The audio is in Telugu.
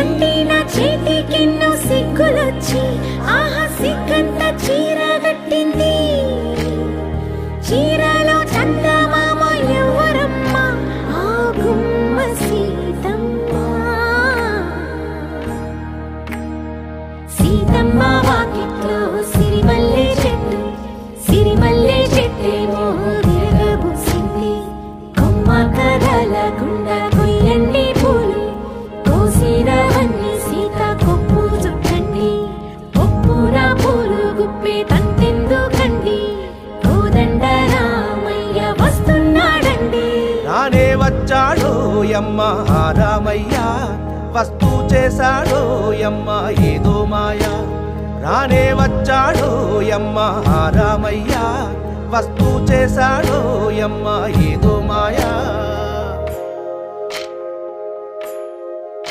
అంటే నా చేతికెన్నో సిగ్గులొచ్చి ఆహా సిగ్గంత చీర కట్టింది. చీరలో చందమామ ఎవరమ్మ ఆ గుమ్మ సీతమ్మ. సీతమ్మ వాకిట్లో సిరిమల్లె చెట్టు, సిరిమల్లె చెట్టేమో విరగబూసింది. కొమ్మ కదలకుండా కొయ్యండి పూలు, కోసిరవన్నీ సీత కొప్పు చుట్టండి. కొప్పున పూలు గుప్పే తంతెందుకండి, కోదండ రామయ్య వస్తున్నాడండి. రానే వచ్చాడో యమ్మ రామయ్య, వస్తూ చేశాడో యమ్మ ఏదో మాయ. రానే వచ్చాడో యమ్మ రామయ్య, వస్తూ చేశాడో యమ్మ ఏదో మాయా.